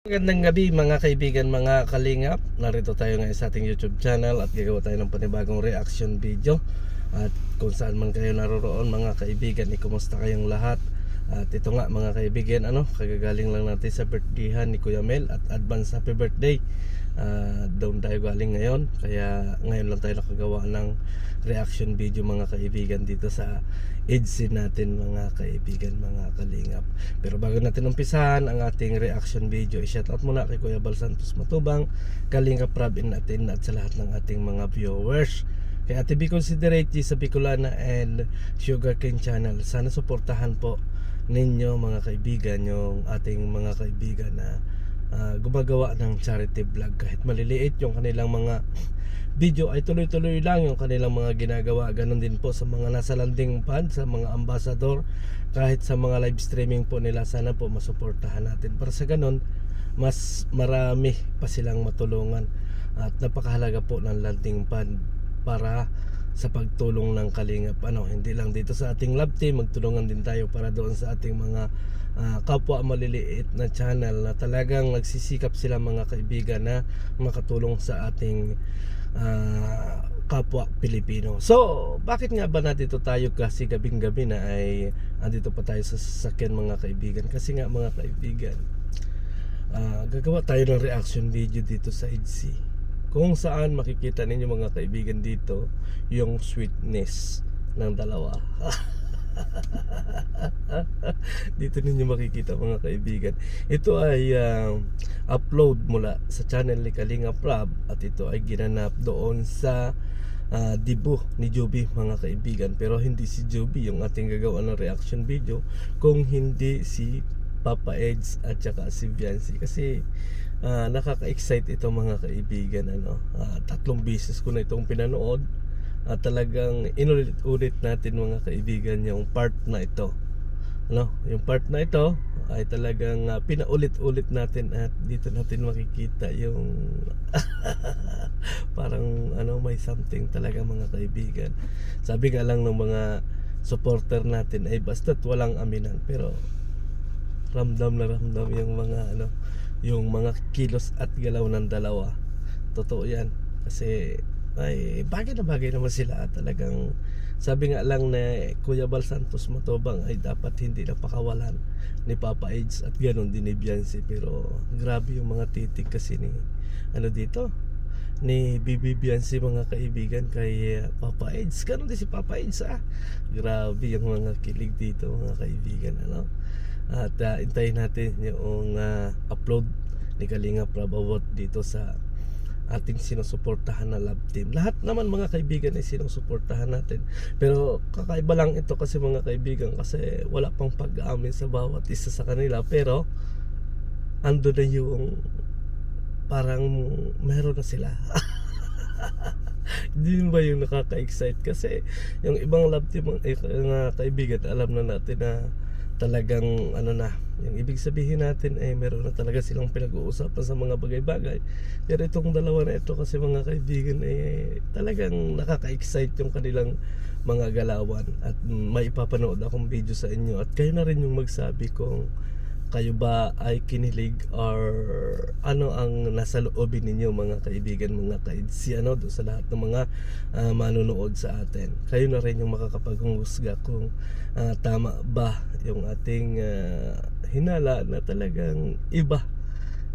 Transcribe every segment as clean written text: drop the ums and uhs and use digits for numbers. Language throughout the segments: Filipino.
Magandang gabi mga kaibigan, mga kalingap. Narito tayo ngayon sa ating YouTube channel at gagawa tayo ng panibagong reaction video. At kung saan man kayo naroroon mga kaibigan, kumusta kayong lahat? At ito nga mga kaibigan, kagagaling lang natin sa birthdayhan ni Kuya Mel at advance happy birthday. Doon tayo galing ngayon, kaya ngayon lang tayo nakagawa ng reaction video mga kaibigan dito sa EDC natin mga kaibigan, mga kalingap. Pero bago natin umpisahan ang ating reaction video, i-shoutout muna kay Kuya Bal Santos Matubang, Kalingap Robin natin at sa lahat ng ating mga viewers. Kay Ate B Considerate sa Bicolana and Sugarcane Channel, sana suportahan po ninyo mga kaibigan yung ating mga kaibigan na gumagawa ng charity vlog. Kahit maliliit yung kanilang mga video ay tuloy-tuloy lang yung kanilang mga ginagawa. Ganon din po sa mga nasa landing pad, sa mga ambassador, kahit sa mga live streaming po nila, sana po masuportahan natin para sa ganon mas marami pa silang matulungan. At napakahalaga po ng landing pad para sa pagtulong ng Kalingap. Hindi lang dito sa ating love team, magtulungan din tayo para doon sa ating mga kapwa maliliit na channel na talagang nagsisikap sila mga kaibigan na makatulong sa ating kapwa Pilipino. So, bakit nga ba nandito tayo? Kasi gabing-gabi na ay andito pa tayo sa sasakyan mga kaibigan. Kasi nga mga kaibigan, gagawa tayo ng reaction video dito sa EDC, kung saan makikita ninyo mga kaibigan dito yung sweetness ng dalawa. Dito ninyo makikita mga kaibigan. Ito ay upload mula sa channel ni Kalingap Rob at ito ay ginanap doon sa debut ni Joby mga kaibigan. Pero hindi si Joby yung ating gagawa ng reaction video, kung hindi si Papa Eds at saka si Viancy. Kasi nakaka-excite ito mga kaibigan. 3 beses ko na itong pinanood at talagang inulit-ulit natin mga kaibigan yung part na ito. Yung part na ito ay talagang pinaulit-ulit natin at dito natin makikita yung parang may something talaga mga kaibigan. Sabi nga lang ng mga supporter natin ay basta't walang aminan, pero ramdam na ramdam yung mga yung mga kilos at galaw ng dalawa. Totoo yan, kasi ay bagay na bagay naman sila. Talagang sabi nga lang na Kuya Bal Santos Matubang ay dapat hindi napakawalan ni Papa Eds at ganon din ni Viancy. Pero grabe yung mga titik kasi ni dito ni Bibi Viancy mga kaibigan kay Papa Eds. Ganon din si Papa Eds. Grabe yung mga kilig dito mga kaibigan. At intayin natin yung upload ni Kalingap Rob about dito sa ating sinusuportahan na love team. Lahat naman mga kaibigan ay sinusuportahan natin, pero kakaiba lang ito kasi mga kaibigan, kasi wala pang pag-aamin sa bawat isa sa kanila, pero ando na yung parang meron na sila. Hindi ba yung nakaka-excite? Kasi yung ibang love team mga kaibigan, alam na natin na talagang yung ibig sabihin natin ay meron na talaga silang pinag-uusapan sa mga bagay-bagay. Pero itong dalawa na ito kasi mga kaibigan ay talagang nakaka-excite yung kanilang mga galawan. At may ipapanood akong video sa inyo at kayo na rin yung magsabi kung kayo ba ay kinilig or ano ang nasa loobin ninyo mga kaibigan, mga kaidsi, doon sa lahat ng mga manunood sa atin. Kayo na rin yung makakapaghusga kung tama ba yung ating hinala na talagang iba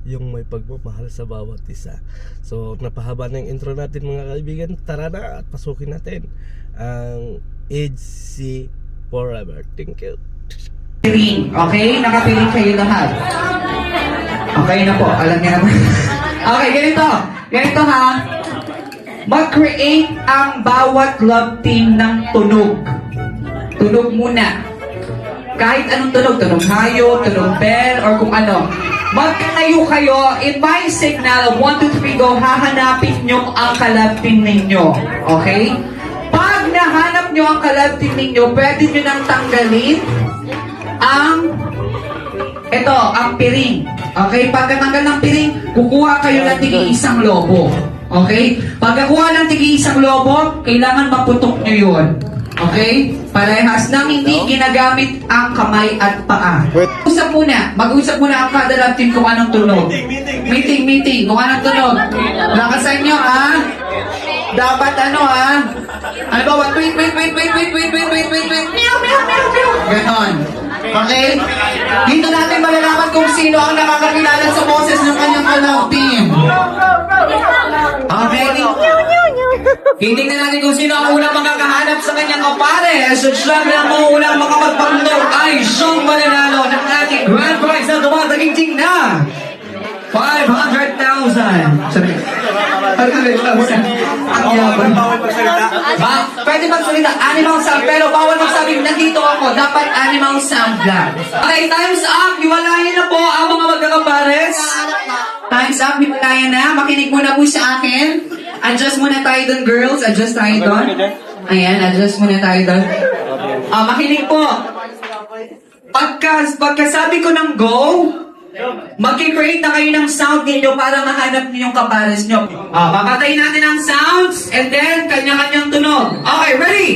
yung may pagmamahal sa bawat isa. So napahaba na yung intro natin mga kaibigan. Tara na at pasukin natin ang EDC Forever. Thank you. Okay? Nakapiling kayo lahat. Okay na po. Alam niya naman. Okay, ganito ha. Mag-create ang bawat love team ng tunog. Tunog muna. Kahit anong tunog. Tunog hayo, tunog bell, or kung ano. Magkatayo kayo. In my signal, 1, 2, 3, go. Hahanapin nyo ang kalab team ninyo. Okay? Pag nahanap nyo ang kalab team ninyo, pwede nyo nang tanggalin ang piring. Okay? Pagkatanggal ng piring, kukuha kayo ng tigi-isang lobo. Okay? Pagkakuha ng tigi-isang lobo, kailangan maputok nyo yun. Okay? Parehas nang hindi ginagamit ang kamay at paa. Mag-usap muna ang kada love team kung anong tunog. Meeting. Kung anong tunog. Lakasan nyo, ha? Dapat ano, ha? Ano ba? Wait. Ganon. Okay? Dito natin malalaman kung sino ang nakakakilala sa boses ng kanyang love team. Okay? Titingnan natin kung sino ang unang makakahanap sa kanyang kapare. So, syempre ang unang makapagpagdog ay siyang mananalo ng ating grand prize na dumadagiting na 500,000. Sabi, ang yaman. Pwede magsalita, animal sound, pero bawal magsabing nandito ako. Dapat animal sound lang. Okay, time's up. Hiwalayan na po ang mga magkakapares. Time's up, hiwalayan na. Makinig muna po sa akin. Adjust muna tayo dun, girls. Adjust tayo dun. Ayan, adjust muna tayo dun. Makinig po. Pagkasabi ko ng go, mag-create na kayo ng sound ninyo para mahanap niyo yung kapares nyo. Papatayin natin ang sounds and then kanya-kanyang tunog. Okay, ready?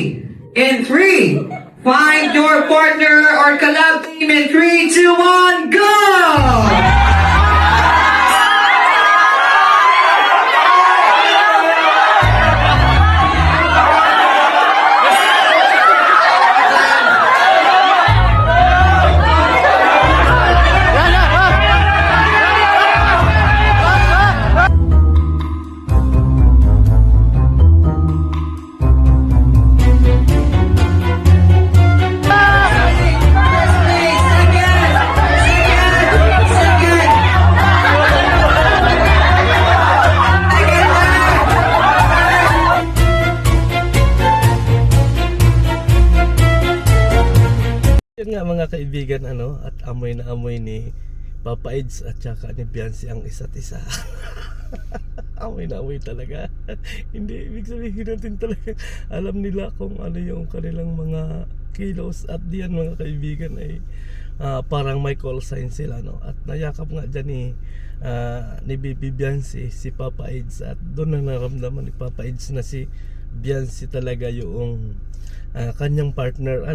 In 3, find your partner or collab team in 3, 2, 1, go! Yun nga mga kaibigan, at amoy na amoy ni Papa Eds at saka ni Biancy ang isa't isa. Amoy na amoy talaga. Hindi, ibig sabihin natin talaga alam nila kung ano yung kanilang mga kilos at diyan mga kaibigan ay parang may call sign sila, no? At nayakap nga dyan ni Bibi Biancy si Papa Eds at doon na naramdaman ni Papa Eds na si Biancy talaga yung kanyang partner,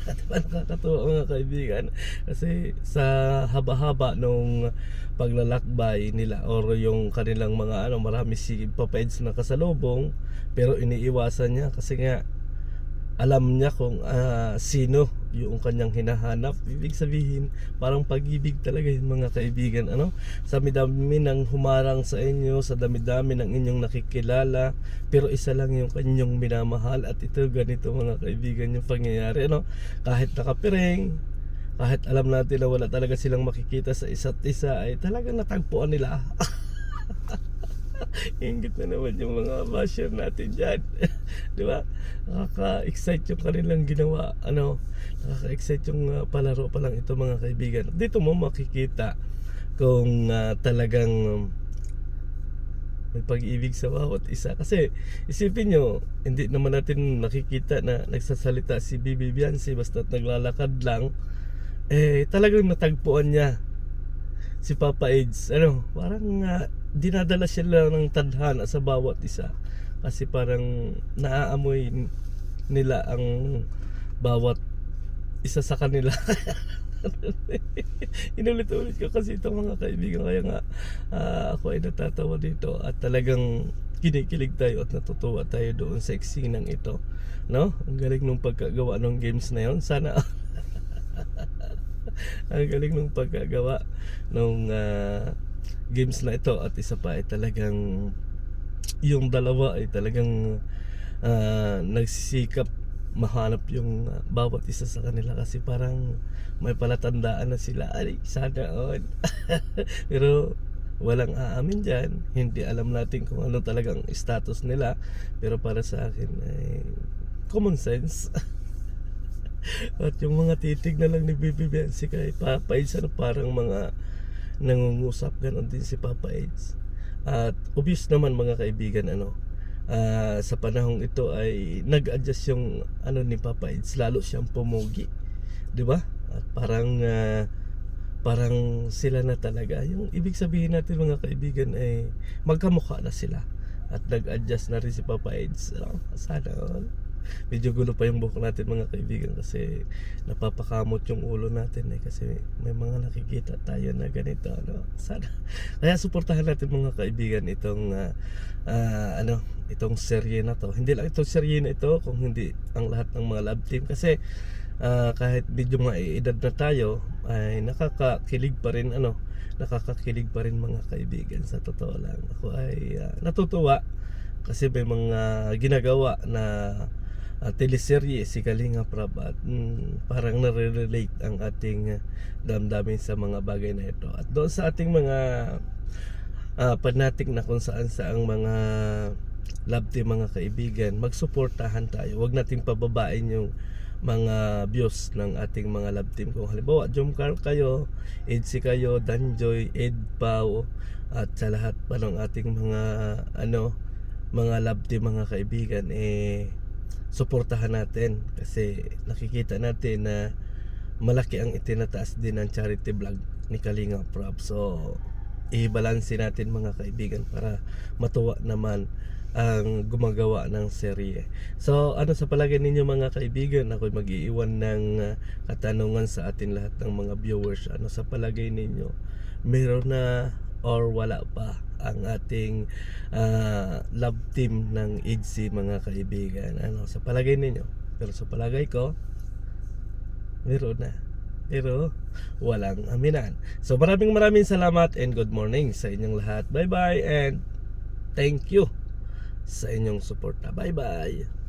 Diba nakakatuwa mga kaibigan, kasi sa haba-haba nung paglalakbay nila or yung kanilang mga marami si Papa Eds na kasalubong, pero iniiwasan niya kasi nga alam niya kung sino yung kanyang hinahanap. Ibig sabihin parang pag-ibig talaga yung mga kaibigan, sa dami ng humarang sa inyo, sa dami-dami ng inyong nakikilala, pero isa lang yung kanyang minamahal. At ito ganito mga kaibigan yung pangyayari, kahit nakapiring, kahit alam natin na wala talaga silang makikita sa isa't isa, ay talagang natagpuan nila. Ingit na naman yung mga basher natin dyan. Di ba? Nakaka-excite yung kanilang ginawa. Nakaka-excite yung palaro pa lang ito mga kaibigan. Dito mo makikita kung talagang may pag-ibig sa bawat isa. Kasi isipin nyo, hindi naman natin nakikita na nagsasalita si Bibi Biancy basta't naglalakad lang. Talagang natagpuan niya si Papa Eds. Parang dinadala siya ng tadhana sa bawat isa, kasi parang naaamoy nila ang bawat isa sa kanila. Inulit-ulit ko kasi itong mga kaibigan, kaya nga ako ay natatawa dito at talagang kinikilig tayo at natutuwa tayo doon sa eksinang ito, ang galing nung pagkagawa ng games na yon. Sana ang galing nung pagkagawa ng games na ito. At isa pa ay talagang yung dalawa ay talagang nagsisikap mahanap yung bawat isa sa kanila, kasi parang may palatandaan na sila, ay sana all. Pero walang aamin dyan, hindi alam natin kung ano talagang status nila, pero para sa akin ay common sense. At yung mga titig na lang ni Bibi Biancy kay Papa Eds, parang mga nangungusap, ganon din si Papa Eds. At obvious naman mga kaibigan, sa panahong ito ay nag-adjust yung ni Papa Eds, lalo siyang pumugi, di ba? At parang sila na talaga, yung ibig sabihin natin mga kaibigan ay magkamukha na sila, at nag-adjust na rin si Papa Eds. Sana all. medyo gulo pa yung buhok natin mga kaibigan kasi napapakamot yung ulo natin kasi may mga nakikita tayo na ganito sana kaya suportahan natin mga kaibigan itong itong serye na to, hindi lang itong serye na ito kung hindi ang lahat ng mga love team kasi kahit medyo maiedad na tayo ay nakakakilig pa rin mga kaibigan. Sa totoo lang ako ay natutuwa kasi may mga ginagawa na teleserye si Kalinga Prab at parang nare-relate ang ating damdamin sa mga bagay na ito. At doon sa ating mga fanatic na kung saan saang mga love team mga kaibigan, magsuportahan tayo. Huwag nating pababain yung mga views ng ating mga love team. Kung halimbawa Jomcar kayo, Edsi kayo, Danjoy, Ed Pao, at sa lahat pa ng ating mga love team mga kaibigan, suportahan natin kasi nakikita natin na malaki ang itinataas din ng charity vlog ni Kalinga Prab. So i-balanse natin mga kaibigan para matuwa naman ang gumagawa ng serye. So sa palagay ninyo mga kaibigan, ako'y mag-iiwan ng katanungan sa atin lahat ng mga viewers. Sa palagay ninyo, meron na or wala pa ang ating love team ng EDC mga kaibigan? Sa palagay ninyo? Pero sa palagay ko, meron na, pero walang aminan. So maraming salamat and good morning sa inyong lahat. Bye bye and thank you sa inyong suporta. Bye bye.